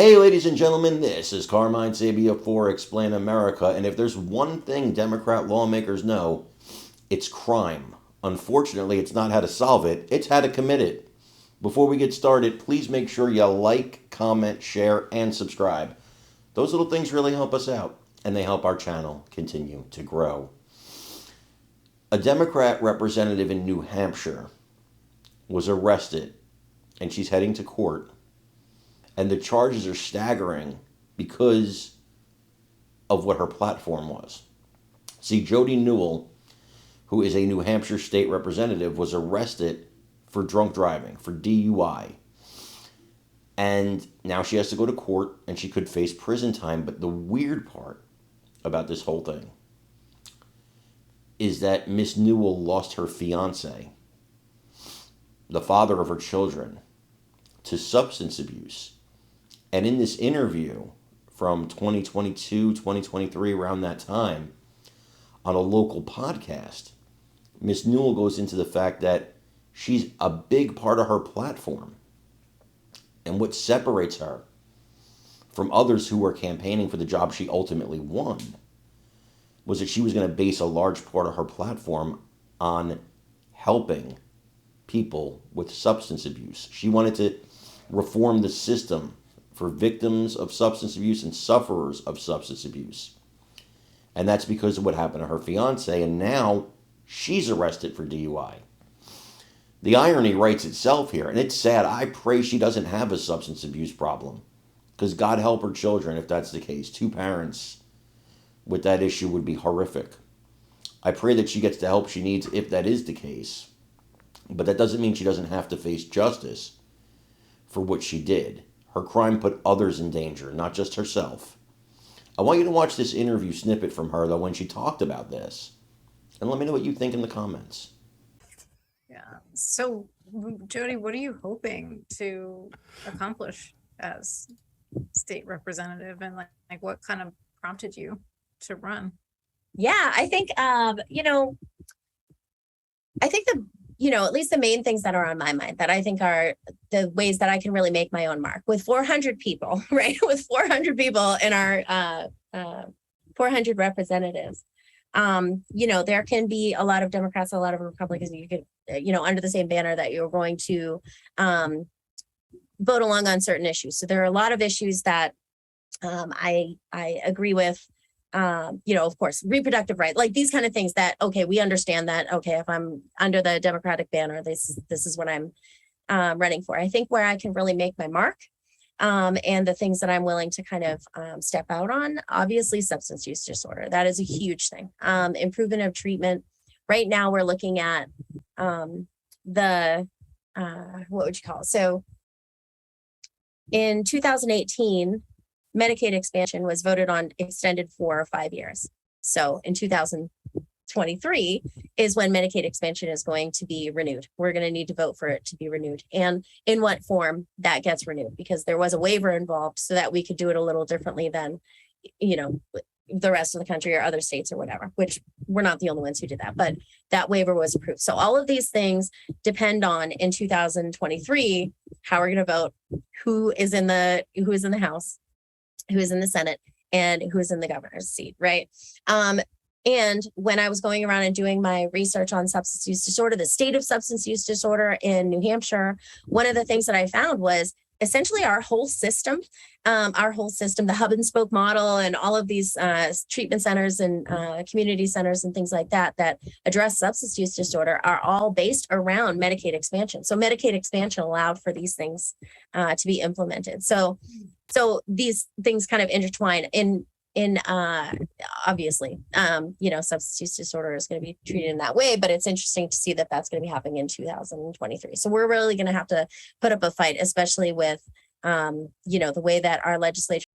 Hey, ladies and gentlemen, this is Carmine Sabia for Explain America, and if there's one thing Democrat lawmakers know, it's crime. Unfortunately, it's not how to solve it, it's how to commit it. Before we get started, please make sure you like, comment, share, and subscribe. Those little things really help us out, and they help our channel continue to grow. A Democrat representative in New Hampshire was arrested, and she's heading to court, and the charges are staggering because of what her platform was. See, Jody Newell, who is a New Hampshire state representative, was arrested for drunk driving, for DUI. And now she has to go to court and she could face prison time. But the weird part about this whole thing is that Miss Newell lost her fiance, the father of her children, to substance abuse. And in this interview from 2022, 2023, around that time, on a local podcast, Miss Newell goes into the fact that she's a big part of her platform. And what separates her from others who were campaigning for the job she ultimately won was that she was going to base a large part of her platform on helping people with substance abuse. She wanted to reform the system for victims of substance abuse and sufferers of substance abuse. And that's because of what happened to her fiance, and now she's arrested for DUI. The irony writes itself here, and it's sad. I pray she doesn't have a substance abuse problem, because God help her children if that's the case. Two parents with that issue would be horrific. I pray that she gets the help she needs if that is the case, but that doesn't mean she doesn't have to face justice for what she did. Her crime put others in danger, not just herself. I want you to watch this interview snippet from her, though, when she talked about this. And let me know what you think in the comments. Yeah. So, Jody, what are you hoping to accomplish as state representative, and like what kind of prompted you to run? Yeah, I think I think at least the main things that are on my mind that I think are the ways that I can really make my own mark with 400 people, right? With 400 people in our 400 representatives. There can be a lot of Democrats, a lot of Republicans, you could, under the same banner that you're going to vote along on certain issues. So there are a lot of issues that I agree with. Of course, reproductive rights, like these kind of things that, okay, we understand that, okay, if I'm under the Democratic banner, this is what I'm running for. I think where I can really make my mark and the things that I'm willing to kind of step out on, obviously substance use disorder, that is a huge thing. Improvement of treatment. Right now we're looking at what would you call it? So in 2018, Medicaid expansion was voted on, extended for 5 years. So in 2023 is when Medicaid expansion is going to be renewed. We're going to need to vote for it to be renewed, and in what form that gets renewed, because there was a waiver involved so that we could do it a little differently than, the rest of the country or other states or whatever, which we're not the only ones who did that, but that waiver was approved. So all of these things depend on, in 2023, how we're going to vote, who is in the House, who is in the Senate, and who is in the governor's seat, right? And when I was going around and doing my research on substance use disorder, the state of substance use disorder in New Hampshire, one of the things that I found was essentially our whole system, the hub and spoke model, and all of these treatment centers and community centers and things like that address substance use disorder are all based around Medicaid expansion. So Medicaid expansion allowed for these things to be implemented. So these things kind of intertwine in obviously, substance use disorder is going to be treated in that way, but it's interesting to see that that's going to be happening in 2023. So we're really going to have to put up a fight, especially with, the way that our legislature